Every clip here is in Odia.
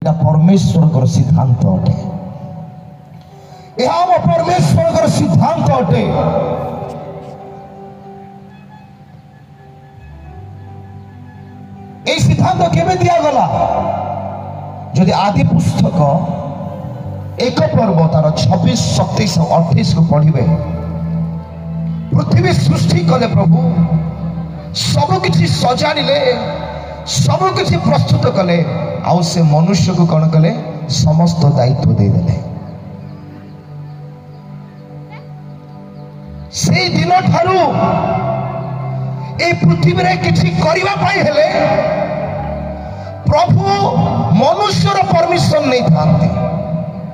এটা परमेश्वर सिद्धांत अटे यह परमेश्वर सिद्धांत अटे এই সিদ্ধান্ত কেবে দিয়াগলা যদি আদি পুস্তক एक पर्व तार 26, 27 और 28 को पढ़िबे पृथ्वी सृष्टि कले प्रभु सब किछि सजाड़िले सब किछि प्रस्तुत कले आउ से मनुष्य को कौन कले समस्त दायित्व दे देले से दिन ठारू ए पृथ्वी रे किछि करिवा पाई हेले प्रभु मनुष्यर परमिशन नहीं थांती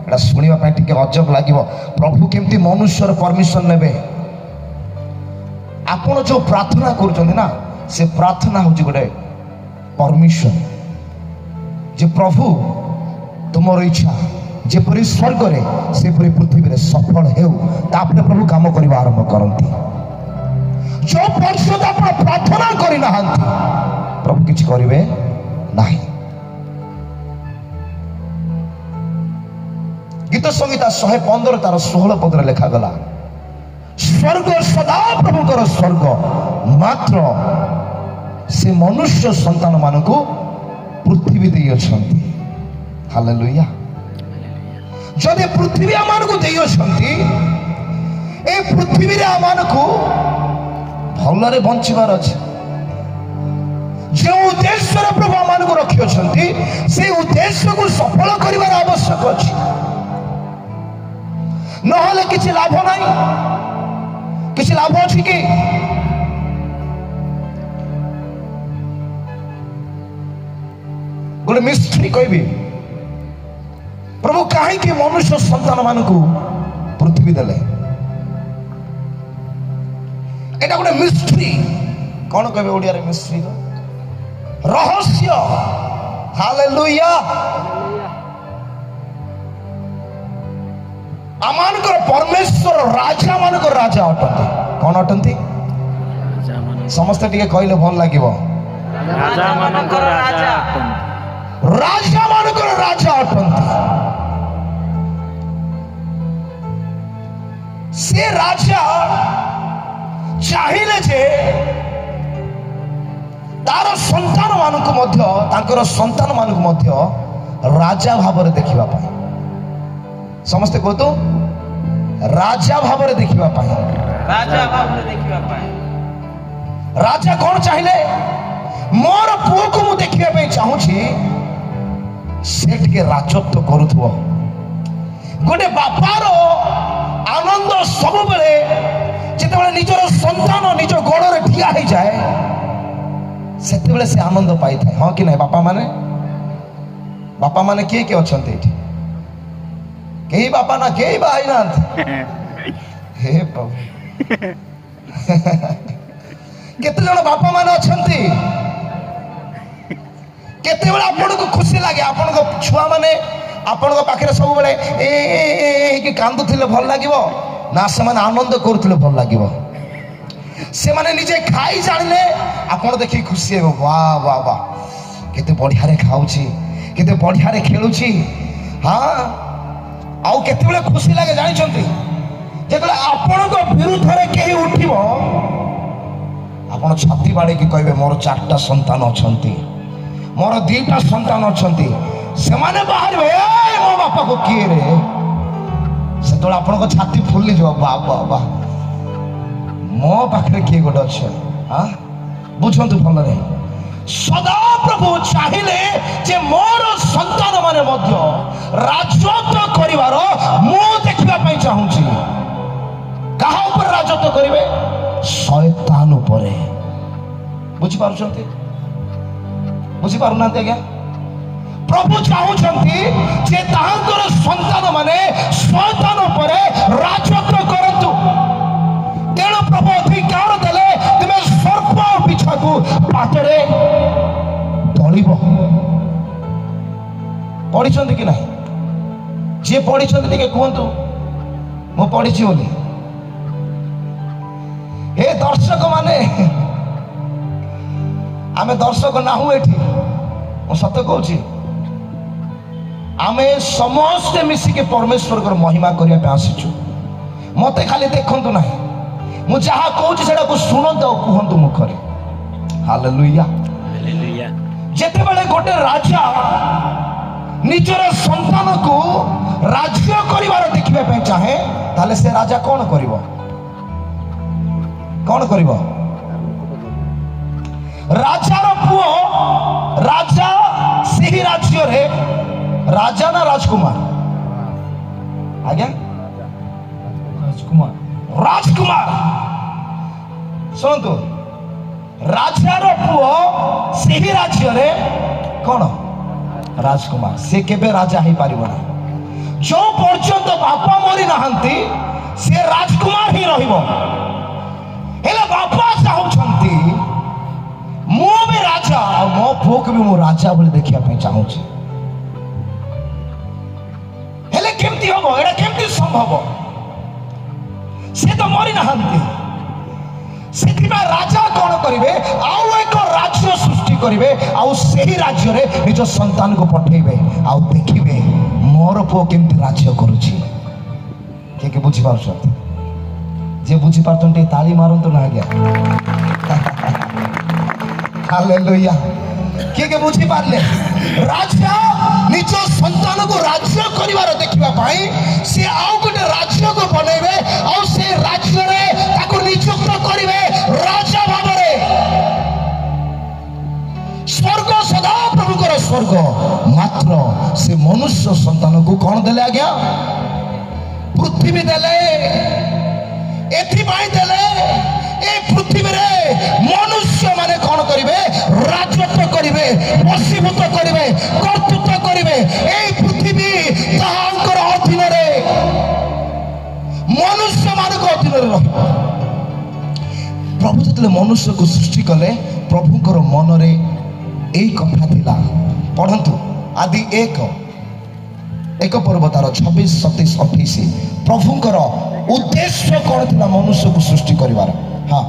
एटा सुनिबा पई टिके अजब लागिवो प्रभु केमती मनुष्यर परमिशन नेबे आपण जो प्रार्थना करूछन्ती ना से प्रार्थना होची गोटे परमिशन जे प्रभु तुमर इच्छा जेपरि स्वर्ग रे सेपरि पृथ्वी रे सफल हेउ तापरे प्रभु काम करबा आरंभ करंती जो पर्यंत आपण प्रार्थना करि नाहंती प्रभु किछ करिवे नाही गीत संहिता 115 तार 16 पद लिखा गला स्वर्ग सदा प्रभुकर स्वर्ग मात्र से मनुष्य संतान मान को पृथ्वी दे अछंती हालेलुया जदि पृथ्वी आमान को दे अछंती ए पृथ्वी रे आमान को भलरे बंचिबार अछि जो उद्देश्य प्रभु आमान को रखि अछंती से उद्देश्य को सफल करिवार आवश्यक अछि नहले किसी लाभ नहीं किसी लाभ अच्छी कि गोटे मिस्त्री कहबी प्रभु कहीं मनुष्य संतान मान को पृथ्वी देले एटा गोटे मिस्त्री कौन कहबे ओडिया रे मिस्त्री रहस्य हालेलुया आमानकर परमेश्वर राजा मानकर राजा अटंती कौन अटंती समस्त टिके कहले भल लागिवो राजा मानकर राजा अटंती राजा मानकर राजा अटंती से राजा चाहिले जे तार संतान मानक मध्य तांकर संतान मानक मध्य राजा भाବରେ देखिबा पाए समस्ते को तो राजा भाବରେ देखिबा पाए राजा भाବରେ देखिबा पाए राजा कौन चाहिए मोर पुओ को मु देखिबा पे चाहू छी सेठ के राजत्व करूथबो गोटे बापार आनंद सब बेले जेते बेले निजर संतान निज गोड़ रे ठिया हो जाए सेते बेले से आनंद पाई थाए हां कि नहीं बापा माने किए अछंते एठी कई बापा ना कई भाई ना हे प्रभु केते जण बापा माने अछंती केते बेला आपन को खुशी लागे आपन को छुआ माने आपन को पाखरे सब बेले ए कि कांदुथिले भल लागिवो ना से माने आनंद करूथिले भल लागिवो से माने निजे खाई जानिले आपन देखि खुशी हेबो वाह वाह वाह केते बढ़िया रे खाउची केते बढ़िया रे खेलुची हां आउ केते बेले खुशी लागे जानि छंती जेतले आपन को विरुद्ध रे केही उठिबो आपन छाती बाडे की कहबे मोर 4टा संतान अछंती मोर 2टा संतान अछंती से माने बाहर ए मो बापा को किए रे से तो आपन को छाती फुल्ली जो बाबा बा मो पाखरे किए गोटे अच्छे हां बुझंतु भल रे सदा प्रभु चाहिए जे मोर संतान माने मध्य राजत्व करिवार मु देखिबा पई चाहूची कहा ऊपर राजत्व करिवे शैतान ऊपर बुझी पारुछंती बुझी पारुनांती आज्ञा प्रभु चाहूछंती जे तांकर संतान माने शैतान ऊपर राजत्व करंतु तेणु प्रभु अधिकार देले तुमे सर्प बिछा को पाटरे तळिब पढ़ी कि नहीं जी पढ़ी टे कहतु मु पढ़ी बोली हे दर्शक माने आमे दर्शक नाहु एठी मु सत्य कहूची आमे समस्ते मिसिके परमेश्वर को महिमा करने पे आसीचु मते खाली देखंतु ना मु जहा कहूँ सेटा को शुणत कहतु मुखरे हालेलुया हालेलुया जेते बेले गोटे राजा निजर संतान को राज्य करिवार देखिबे पे चाहे ताले से राजा कौन करिवो राजार पुओ राजा सही राज्य रे राजा ना राजकुमार आज्ञा राजकुमार सुनतु राजार पुओ सही राज्य रे कौन राजकुमार से केबे राजा ही पारिबो ना जो पर्यंत बापा मरी नाहंती से राजकुमार ही रहिबो हेले बापा चाहउछंती मो भी राजा मो पुओ भी मो राजा बोली देखिया पे चाहूची हेले केमती होबो एडा केमती संभव से तो मरी नाहंती सेथिबा राजा कौन करिवे आउ एक राज्य सृष्टि करिवे आउ सही राज्य रे निज संतान को पठेइबे आउ देखिबे मोर पुओ केमती राज्य करूची के बुझी पारछत जे बुझी पारछन्ते ताली मारंतु ना गया हालेलुया के बुझी पारले राजा निज संतान को राज्य करिवार देखिबा पाई से आउ गोटे राज्य को बनेबे आउ से राज्य रे ताको नियुक्त करिवे राजा भाबरे स्वर्ग सदा प्रभुकर स्वर्ग मात्र से मनुष्य संतान को कौन देले आज्ञा पृथ्वी देले एथि पाई देले ए पृथ्वी रे मनुष्य माने कौन करिवे राजत्व करिवे वशीभूत करिवे कर्तृत्व करिवे ए पृथ्वी ताहांकर अधीन रे मनुष्य मान अधीन रे प्रभु जतले मनुष्य को सृष्टि कले प्रभुकर मन रे एई कथा थिला पढ़ंतु आदि एक पर्व तार 26 27 28 प्रभुकर उद्देश्य कौन थिला मनुष्य को सृष्टि करिवार हाँ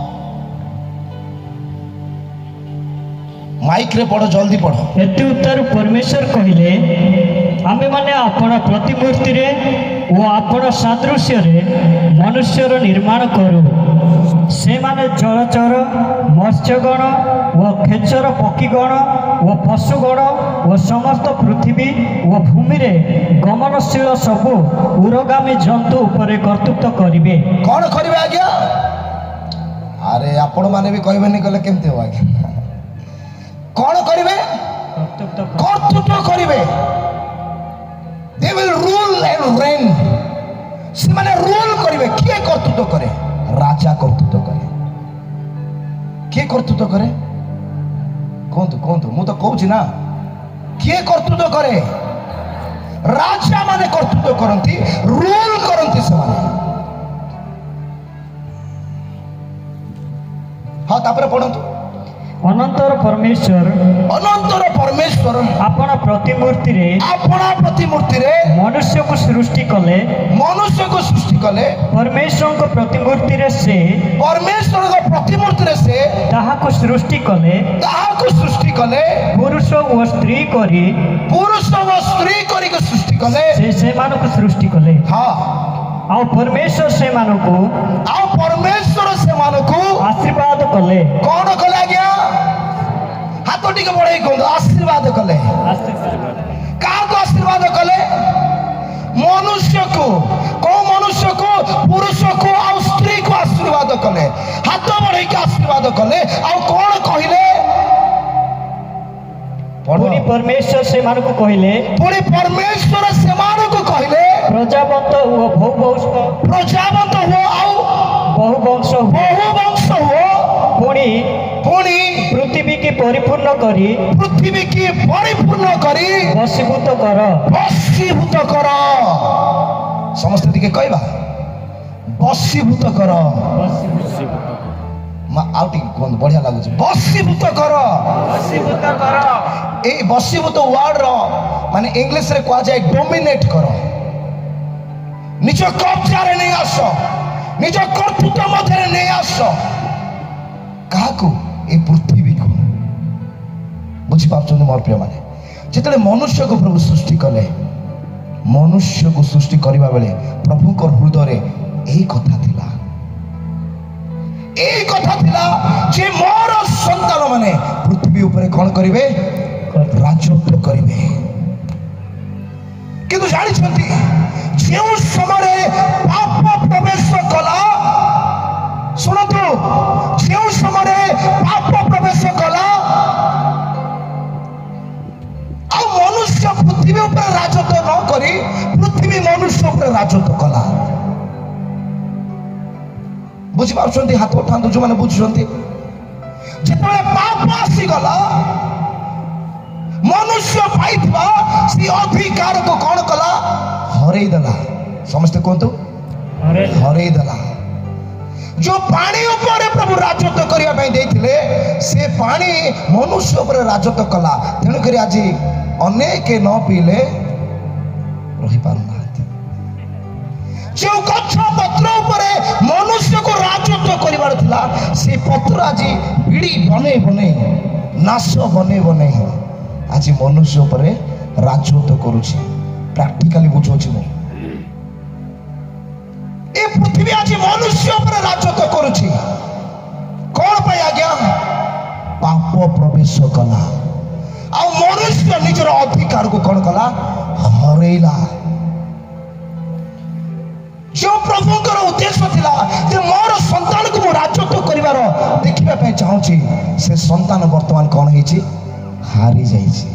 माइक रे पढ़ो जल्दी पढ़ो एति उत्तर परमेश्वर कहिले आमे माने आपण प्रतिमूर्ति रे ओ आपण सादृश्य रे मनुष्यर निर्माण करू से माने जलचर मत्स्यगण व खेचर पक्षीगण व पशुगण व समस्त पृथ्वी व भूमि रे गमनशील सबु उरगामी जंतु उपरे कर्तृत्व करिवे कौन करिवे आज्ञा अरे आपण माने भी कहबेनी कले केमते हो आज्ञा कौन करिवे कर्तृत्व करिवे they will rule and rain से माने रूल करिवे किए कर्तृत्व करे राजा कर्तृत्व करे किए कर्तृत्व करे कोंतु मु तो कहूची ना किए कर्तृत्व करे राजा माने कर्तृत्व करंती रूल करंती से माने हाँ तापर पढ़ंतु अनंतर परमेश्वर आपण प्रतिमूर्ति रे मनुष्य को सृष्टि कले परमेश्वर को प्रतिमूर्ति रे से ताहा को सृष्टि कले पुरुष व स्त्री करी के सृष्टि कले से मानो को सृष्टि कले हाँ आउ परमेश्वर से मानो को आशीर्वाद कले कौन कले आज्ञा हाथ टिके बढ़ाई कहूँ आशीर्वाद कले क्या आशीर्वाद कले मनुष्य को पुरुष को आ स्त्री को आशीर्वाद कले हाथ बढ़ाई के आशीर्वाद कले आ कौन कहले पुणी परमेश्वर से मान को कहले प्रजावंत हुआ बहुवंश हुआ पुणी पृथ्वी की परिपूर्ण करी वशीभूत कर समस्त दिके कहबा वशीभूत कर आउटी कोन बढ़िया लागुच वशीभूत कर ए वशीभूत वर्ड रो माने इंग्लिश रे कहा जाए डोमिनेट कर निज कब्जा रे नहीं आस निज कर्तृत्व मध्य रे नहीं आस काको ए पृथ्वी को बुझी पाछन मोर प्रिय माने जेतले मनुष्य को प्रभु सृष्टि कले ମନୁଷ୍ୟକୁ ସୃଷ୍ଟି କରିବା ବେଳେ ପ୍ରଭୁଙ୍କର ହୃଦୟରେ ଏହି କଥା ଥିଲା, এই কথা ଥିଲା যে ମୋର ସନ୍ତାନ ମାନେ ପୃଥିବୀ ଉପରେ କ'ଣ କରିବେ? ରାଜତ୍ୱ କରିବେ। କିନ୍ତୁ ଜାଣିଛନ୍ତି ଯେଉଁ ସମୟରେ ପାପ ପ୍ରବେଶ କଲା, ଶୁଣନ୍ତୁ, ଯେଉଁ ସମୟରେ ପାପ ପ୍ରବେଶ କଲା ଆଉ ମନୁଷ୍ୟ ପୃଥିବୀ ଉପରେ ରାଜତ୍ୱ ନ କରି ପୃଥିବୀ ମନୁଷ୍ୟ ଉପରେ ରାଜତ୍ୱ କଲା। ବୁଝିପାରୁଛନ୍ତି? ହାତ ଉଠାନ୍ତୁ ଯୋଉମାନେ ବୁଝୁଛନ୍ତି। ଯେତେବେଳେ ପାପ ଆସିଗଲା, ମନୁଷ୍ୟ ପାଇଥିବା ସେ ଅଧିକାରକୁ କ'ଣ କଲା? ହରେଇ ଦେଲା। ସମସ୍ତେ କୁହନ୍ତୁ, ହରେଇ ଦେଲା। ଯୋଉ ପାଣି ଉପରେ ପ୍ରଭୁ ରାଜତ୍ୱ କରିବା ପାଇଁ ଦେଇଥିଲେ, ସେ ପାଣି ମନୁଷ୍ୟ ଉପରେ ରାଜତ୍ୱ କଲା। ତେଣୁକରି ଆଜି ଅନେକ ନ ପିଇଲେ ରହିପାରୁନାହାନ୍ତି। ଯେଉଁ ଗଛ ପତ୍ର ଉପରେ ମନୁଷ୍ୟକୁ ରାଜତ୍ୱ କରିବାର ଥିଲା, ସେ ପତ୍ର ଆଜି ବିଡ଼ି ବନେଇ ବନେଇ, ନାଶ ବନେଇ ବନେଇ ଆଜି ମନୁଷ୍ୟ ଉପରେ ରାଜତ୍ୱ କରୁଛି। ପ୍ରାକ୍ଟିକାଲି ବୁଝୁଛି ମୁଁ। ଏ ପୃଥିବୀ ଆଜି ମନୁଷ୍ୟ ଉପରେ ରାଜତ୍ୱ କରୁଛି। କ'ଣ ପାଇଁ ଆଜ୍ଞା? ପାପ ପ୍ରବେଶ କଲା ଆଉ ମନୁଷ୍ୟ ନିଜର ଅଧିକାରକୁ କ'ଣ କଲା? ହରେଇଲା। ଯେଉଁ ପ୍ରଭୁଙ୍କର ଉଦ୍ଦେଶ୍ୟ ଥିଲା ଯେ ମୋର ସନ୍ତାନକୁ ମୁଁ ରାଜତ୍ୱ କରିବାର ଦେଖିବା ପାଇଁ ଚାହୁଁଛି, ସେ ସନ୍ତାନ ବର୍ତ୍ତମାନ କ'ଣ ହେଇଛି? ହାରି ଯାଇଛି।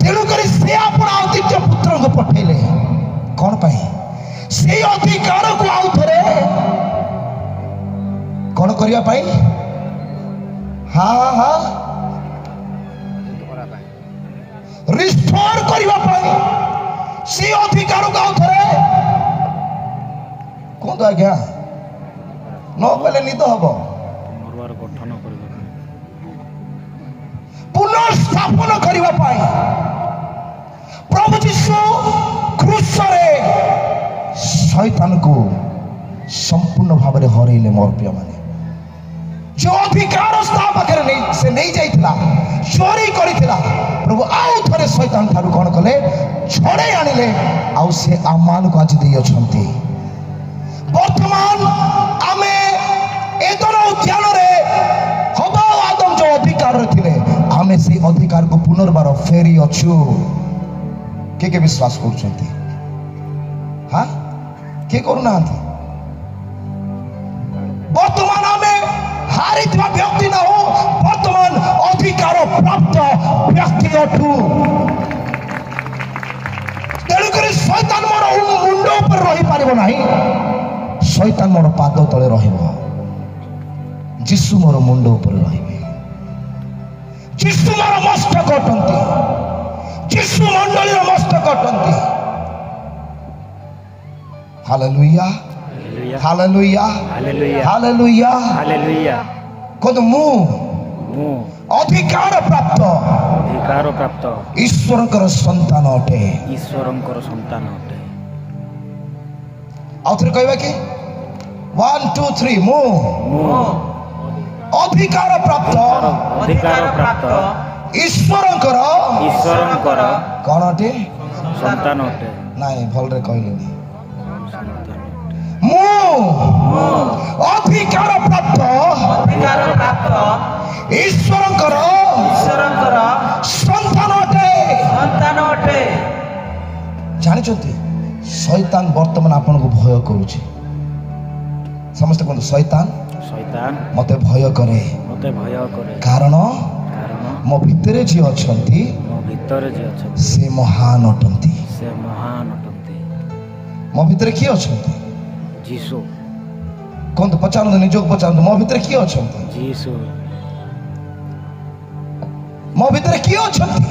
ତେଣୁକରି ସେ ଆପଣ ଆଉ ଦ୍ୱିତୀୟ ପୁତ୍ରଙ୍କୁ ପଠେଇଲେ। କ'ଣ ପାଇଁ? ସେଇ ଅଧିକାରକୁ ଆଉ ଥରେ କ'ଣ କରିବା ପାଇଁ? ରିଷ୍ଟୋର କରିବା ପାଇଁ। ସେଇ ଅଧିକାରକୁ ଆଉ ଥରେ କୁହନ୍ତୁ ଆଜ୍ଞା, ନ କହିଲେ ନିଦ ହବ। ପୁନଃସ୍ଥାପନ କରିବା ପାଇଁ ପ୍ରଭୁ ଯୀଶୁ କ୍ରୁଶରେ ଶୈତାନକୁ ସମ୍ପୂର୍ଣ୍ଣ ଭାବରେ ହରେଇଲେ। ମୋର ପ୍ରିୟମାନେ, ଯେଉଁ ଅଧିକାର ତା ପାଖରେ ସେ ନେଇ ଯାଇଥିଲା, ଚୋରି କରିଥିଲା, ପ୍ରଭୁ ଆଉ ଥରେ ଶୈତାନ ଠାରୁ କ'ଣ କଲେ? ଛଡ଼େଇ ଆଣିଲେ। ଆଉ ସେ ଆମମାନଙ୍କୁ ଆଜି ଦେଇଅଛନ୍ତି। ବର୍ତ୍ତମାନ ଆମେ ଏଦନ ଉଦ୍ୟାନରେ ହବା ଆଦମ ଯେଉଁ ଅଧିକାରରେ ଥିଲେ, ଆମେ ସେଇ ଅଧିକାରକୁ ପୁନର୍ବାର ଫେରି ଅଛୁ। କିଏ କିଏ ବିଶ୍ୱାସ କରୁଛନ୍ତି? କିଏ କରୁନାହାନ୍ତି? ବର୍ତ୍ତମାନ ଆମେ ହାରିଥିବା ବ୍ୟକ୍ତି ନାହୁଁ, ବର୍ତ୍ତମାନ ଅଧିକାର ପ୍ରାପ୍ତ ବ୍ୟକ୍ତି ଅଟୁ। ତେଣୁକରି ଶୈତାନ ମୋର ମୁଣ୍ଡ ଉପରେ ରହିପାରିବ ନାହିଁ। ଶୈତାନ ମୋର ପାଦ ତଳେ ରହିବ। ଯୀଶୁ ମୋର ମୁଣ୍ଡ ଉପରେ ରହିବେ। ଯୀଶୁ ମୋର ମସ୍ତକ ଅଟନ୍ତି। ଯୀଶୁ ମଣ୍ଡଳୀର ମସ୍ତକ ଅଟନ୍ତି। Hallelujah, hallelujah, hallelujah, hallelujah. କୁହନ୍ତୁ, ମୁଁ ଅଧିକାର ପ୍ରାପ୍ତ ଈଶ୍ୱରଙ୍କର ସନ୍ତାନ ଅଟେ। ଆଉ ଥରେ କହିବା କି? 1 2 3 ମୁଁ ଅଧିକାର ପ୍ରାପ୍ତ ଈଶ୍ୱରଙ୍କର କ'ଣ ଅଟେ? ସନ୍ତାନ ଅଟେ। ନାଇଁ, ଭଲରେ କହିଲେନି। ମୁଁ ଅଧିକାର ପ୍ରାପ୍ତ ଈଶ୍ୱରଙ୍କର ସନ୍ତାନ ଅଟେ। ଜାଣିଛନ୍ତି, ଶୈତାନ ବର୍ତ୍ତମାନ ଆପଣଙ୍କୁ ଭୟ କରୁଛି। ସମସ୍ତେ କୁହନ୍ତୁ, ଶୈତାନ ମତେ ଭୟ କରେ। କାରଣ ମୋ ଭିତରେ ଯିଏ ଅଛନ୍ତି ସେ ମହାନ ଅଟନ୍ତି। ମୋ ଭିତରେ କିଏ ଅଛନ୍ତି? ଯୀଶୁ। କୁହନ୍ତୁ, ପଚାରନ୍ତୁ, ନିଜକୁ ପଚାରନ୍ତୁ, ମୋ ଭିତରେ କିଏ ଅଛନ୍ତି? ଯୀଶୁ। ମୋ ଭିତରେ କିଏ ଅଛନ୍ତି?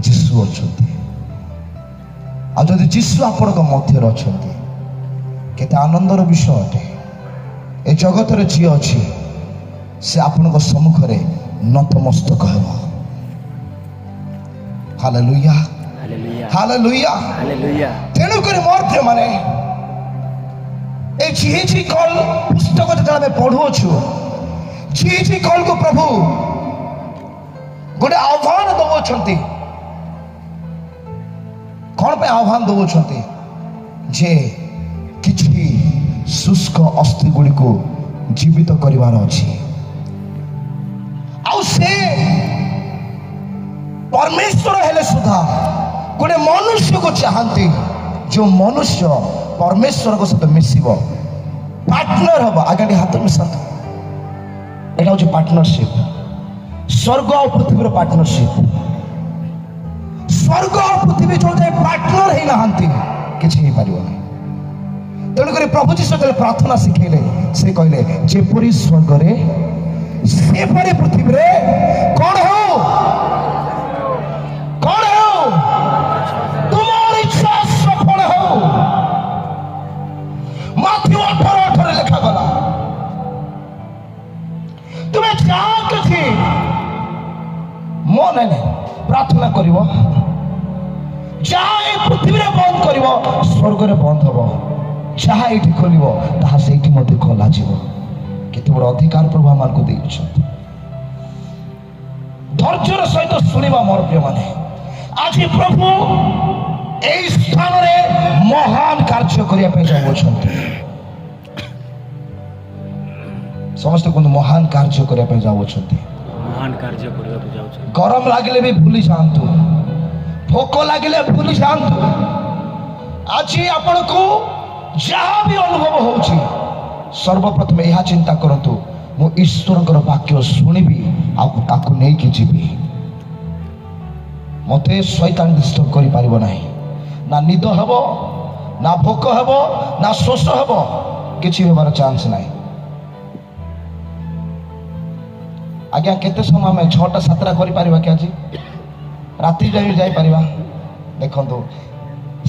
ଯୀଶୁ ଅଛନ୍ତି। ଆଉ ଯଦି ଯୀଶୁ ଆପଣଙ୍କ ମଧ୍ୟରେ ଅଛନ୍ତି, କେତେ ଆନନ୍ଦର ବିଷୟ ଅଟେ। ଏ ଜଗତରେ ଯିଏ ଅଛି ସେ ଆପଣଙ୍କ ସମ୍ମୁଖରେ ନତମସ୍ତକ ହେବ। Hallelujah, hallelujah, hallelujah. ତେଣୁକରି ମୋର ପ୍ରିୟମାନେ, এই ঝিঝি কল পুস্তক যেତେବେଳେ ଆମେ ପଢୁଅଛୁ, ঝিঝি কলକୁ ପ୍ରଭୁ ଗୋଟେ ଆହ୍ୱାନ ଦେଉଛନ୍ତି। ପାଇଁ ଆହ୍ୱାନ ଦେଉଛନ୍ତି ଯେ କିଛି ଶୁଷ୍କ ଅସ୍ଥି ଗୁଡ଼ିକୁ ଜୀବିତ କରିବାର ଅଛି। ଆଉ ସେ ପରମେଶ୍ୱର ହେଲେ ସୁଦ୍ଧା ଗୋଟେ ମନୁଷ୍ୟକୁ ଚାହାନ୍ତି, ଯେଉଁ ମନୁଷ୍ୟ ପରମେଶ୍ୱରଙ୍କ ସହିତ ମିଶିବ, ପାର୍ଟନର ହବ। ଆଜ୍ଞା ଟିକେ ହାତ ମିଶାନ୍ତୁ। ଏଇଟା ହଉଛି ପାର୍ଟନରସିପ। ସ୍ୱର୍ଗ ଆଉ ପୃଥିବୀର ପାର୍ଟନରସିପ। ସ୍ୱର୍ଗ ଆଉ ପୃଥିବୀ ଯୋଉଠି ପାର୍ଟନର ହେଇନାହାନ୍ତି କିଛି ହେଇପାରିବନି। ତେଣୁକରି ପ୍ରଭୁ ଯୀଶୁ ଯେତେବେଳେ ପ୍ରାର୍ଥନା ଶିଖେଇଲେ, ସେ କହିଲେ ଯେପରି ସ୍ୱର୍ଗରେ ସେପରି ପୃଥିବୀରେ କଣ ହଉ, କଣ ହଉ, ତୁମର ଇଚ୍ଛା ସଫଳ ହଉ। ମାଥିଉ 18:18 ଲେଖାଗଲା, ତୁମେ ଯାହା କିଛି ମୋ ନାଇଁ ପ୍ରାର୍ଥନା କରିବ, ଯାହା ଏ ପୃଥିବୀରେ ବନ୍ଦ କରିବ ସ୍ୱର୍ଗରେ ବନ୍ଦ ହବ, ଯାହା ଏଇଠି ଖୋଲିବ ତାହା ସେଇଠି ମଧ୍ୟ ଖୋଲାଯିବ। କେତେ ବଡ଼ ଅଧିକାର ପ୍ରଭୁ ଆମମାନଙ୍କୁ ଦେଇଛନ୍ତି। ଧୈର୍ଯ୍ୟର ସହିତ ଶୁଣିବା ମୋର ପ୍ରିୟମାନେ, ଆଜି ପ୍ରଭୁ এই ସ୍ଥାନରେ ମହାନ କାର୍ଯ୍ୟ କରିବା ପାଇଁ ଯାଉଅଛନ୍ତି। ସମସ୍ତେ କୁହନ୍ତୁ ମହାନ କାର୍ଯ୍ୟ କରିବା ପାଇଁ ଯାଉଅଛନ୍ତି। ମହାନ କାର୍ଯ୍ୟ କରିବାକୁ ଯାଉଛନ୍ତି। ଗରମ ଲାଗିଲେ ବି ଭୁଲି ଯାଆନ୍ତୁ, ଭୋକ ଲାଗିଲେ ଭୁଲି ଯାଆନ୍ତୁ। ଆଜି ଆପଣଙ୍କୁ ଯାହା ବି ଅନୁଭବ ହେଉଛି, ସର୍ବପ୍ରଥମେ ଏହା ଚିନ୍ତା କରନ୍ତୁ, ମୁଁ ଈଶ୍ୱରଙ୍କର ବାକ୍ୟ ଶୁଣିବି ଆଉ ତାକୁ ନେଇକି ଯିବି। ମୋତେ ଶୈତାନ ଡିଷ୍ଟର୍ବ କରିପାରିବ ନାହିଁ। ନା ନିଦ ହେବ, ନା ଭୋକ ହେବ, ନା ଶୋଷ ହେବ, କିଛି ହେବାର ଚାନ୍ସ ନାହିଁ। ଆଜ୍ଞା କେତେ ସମୟ ଆମେ 6ଟା 7ଟା କରିପାରିବା କି? ଆଜି ରାତି ଯାଇ ଯାଇପାରିବା? ଦେଖନ୍ତୁ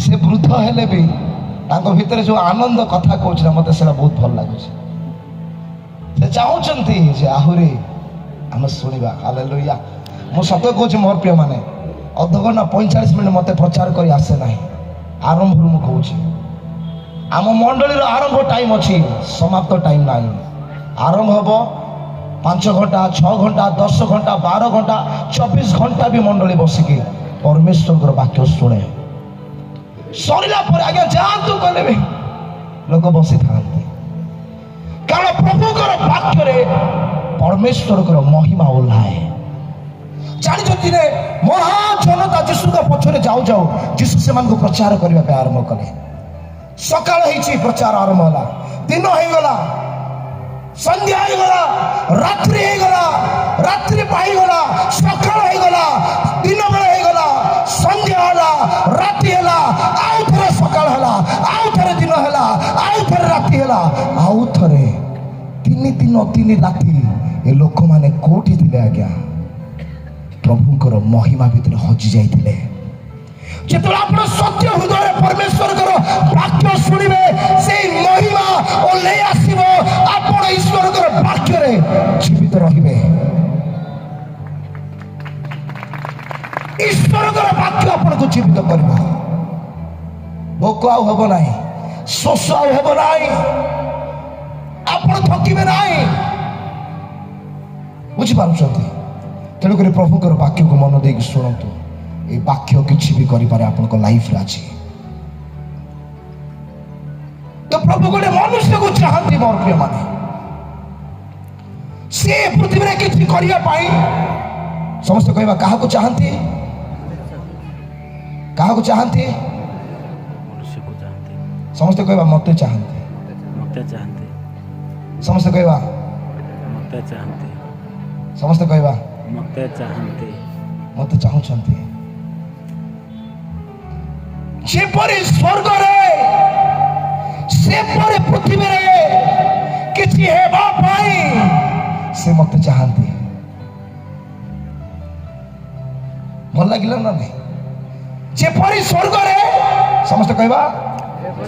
ସେ ବୃଦ୍ଧ ହେଲେ ବି ତାଙ୍କ ଭିତରେ ଯେଉଁ ଆନନ୍ଦ କଥା କହୁଛି ନା, ମୋତେ ସେଇଟା ବହୁତ ଭଲ ଲାଗୁଛି। ସେ ଚାହୁଁଛନ୍ତି ଯେ ଆହୁରି ଆମେ ଶୁଣିବା। ହାଲେଲୁୟା। ମୁଁ ସତ କହୁଛି ମୋର ପ୍ରିୟମାନେ, ଅଧଘଣ୍ଟା 45 ମିନିଟ୍ ମୋତେ ପ୍ରଚାର କରି ଆସେ ନାହିଁ। ଆରମ୍ଭରୁ ମୁଁ କହୁଛି, ଆମ ମଣ୍ଡଳୀର ଆରମ୍ଭ ଟାଇମ୍ ଅଛି, ସମାପ୍ତ ଟାଇମ୍ ନାହିଁ। ଆରମ୍ଭ ହେବ 5 ଘଣ୍ଟା, 6 ଘଣ୍ଟା, 10 ଘଣ୍ଟା, 12 ଘଣ୍ଟା, 24 ଘଣ୍ଟା ବି ମଣ୍ଡଳୀ ବସିକି ପରମେଶ୍ୱରଙ୍କର ବାକ୍ୟ ଶୁଣେ। ସରିଲା ପରେ ଆଜ୍ଞା ଯାଆନ୍ତୁ କହିଲେ ବି ଲୋକ ବସିଥାନ୍ତି, କାରଣ ପ୍ରଭୁଙ୍କର ବାକ୍ୟରେ ପରମେଶ୍ୱରଙ୍କର ମହିମା ଓହ୍ଲାଏ। ଜାଣିଛନ୍ତି ରେ, ମହା ଜନତା ଯୀଶୁଙ୍କ ପଛରେ ଯାଉ ଯାଉ ଯୀଶୁ ସେମାନଙ୍କୁ ପ୍ରଚାର କରିବା ପାଇଁ ଆରମ୍ଭ କଲେ। ସକାଳ ହେଇଛି, ପ୍ରଚାର ଆରମ୍ଭ ହେଲା। ଦିନ ହେଇଗଲା, ସନ୍ଧ୍ୟା ହେଇଗଲା, ରାତ୍ରି ହେଇଗଲା, ରାତ୍ରି ପାଇଗଲା, ସକାଳ ହେଇଗଲା, ଦିନ ବେଳ ହେଇଗଲା, ସନ୍ଧ୍ୟା ହେଲା, ରାତି ହେଲା, ଆଉ ଥରେ ସକାଳ ହେଲା, ଆଉ ଥରେ ଦିନ ହେଲା, ଆଉ ଥରେ ରାତି ହେଲା, ଆଉ ଥରେ 3 ଦିନ 3 ରାତି। ଏ ଲୋକମାନେ କୋଉଠି ଥିଲେ ଆଜ୍ଞା? ପ୍ରଭୁଙ୍କର ମହିମା ଭିତରେ ହଜି ଯାଇଥିଲେ। ଯେତେବେଳେ ଆପଣ ସତ୍ୟ ହୃଦୟରେ ପରମେଶ୍ୱରଙ୍କର ବାକ୍ୟ ଶୁଣିବେ, ସେଇ ମହିମା ଓହ୍ଲେଇ ଆସିବ। ଆପଣ ଈଶ୍ୱରଙ୍କର ବାକ୍ୟରେ ଜୀବିତ ରହିବେ। ଈଶ୍ୱରଙ୍କର ବାକ୍ୟ ଆପଣଙ୍କୁ ଜୀବିତ କରିବ। ଭୋକ ଆଉ ହେବ ନାହିଁ, ଶୋଷ ଆଉ ହେବ ନାହିଁ, ଆପଣ ଥକିବେ ନାହିଁ। ବୁଝିପାରୁଛନ୍ତି? ତେଣୁକରି ପ୍ରଭୁଙ୍କର ବାକ୍ୟକୁ ମନ ଦେଇକି ଶୁଣନ୍ତୁ। এই বাক্য কিছু ବି କରିପାରେ ଆପଣଙ୍କ ଲାଇଫରେ ଆଜି। ତ ପ୍ରଭୁ ଗୋଟେ ମନୁଷ୍ୟକୁ ଚାହାନ୍ତି ମୋର ପ୍ରିୟମାନେ, ସେ ପୃଥିବୀରେ କିଛି କରିବା ପାଇଁ। ସମସ୍ତେ କହିବା କାହାକୁ ଚାହାନ୍ତି? କାହାକୁ ଚାହାନ୍ତି? ମନୁଷ୍ୟକୁ ଚାହାନ୍ତି। ସମସ୍ତେ କହିବା ମୋତେ ଚାହାନ୍ତି। ମୋତେ ଚାହାନ୍ତି। ସମସ୍ତେ କହିବା ମୋତେ ଚାହାନ୍ତି। ସମସ୍ତେ କହିବା ମୋତେ ଚାହାନ୍ତି। ମୋତେ ଚାହୁଁଛନ୍ତି। ଯେପରି ସ୍ୱର୍ଗରେ ସେପରି ପୃଥିବୀରେ କିଛି ହେବା ପାଇଁ ସେ ମୋତେ ଚାହାନ୍ତି। ଭଲ ଲାଗିଲା ନା ନାହିଁ? ଯେପରି ସ୍ୱର୍ଗରେ, ସମସ୍ତେ କହିବା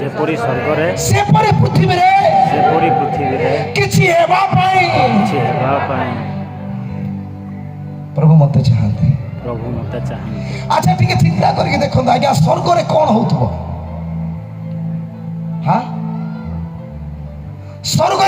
ଯେପରି ସ୍ୱର୍ଗରେ ସେପରି ପୃଥିବୀରେ ସେପରି ପୃଥିବୀରେ କିଛି ହେବା ପାଇଁ କିଛି ହେବା ପାଇଁ ପ୍ରଭୁ ମୋତେ ଚାହାନ୍ତି। ପ୍ରଭୁ ମୋତେ ଚାହାନ୍ତି। ଆଚ୍ଛା ଟିକେ ଚିନ୍ତା କରିକି ଦେଖନ୍ତୁ ଆଜ୍ଞା, ସ୍ୱର୍ଗରେ କ'ଣ ହଉଥିବ? ହଁ, ସ୍ୱର୍ଗ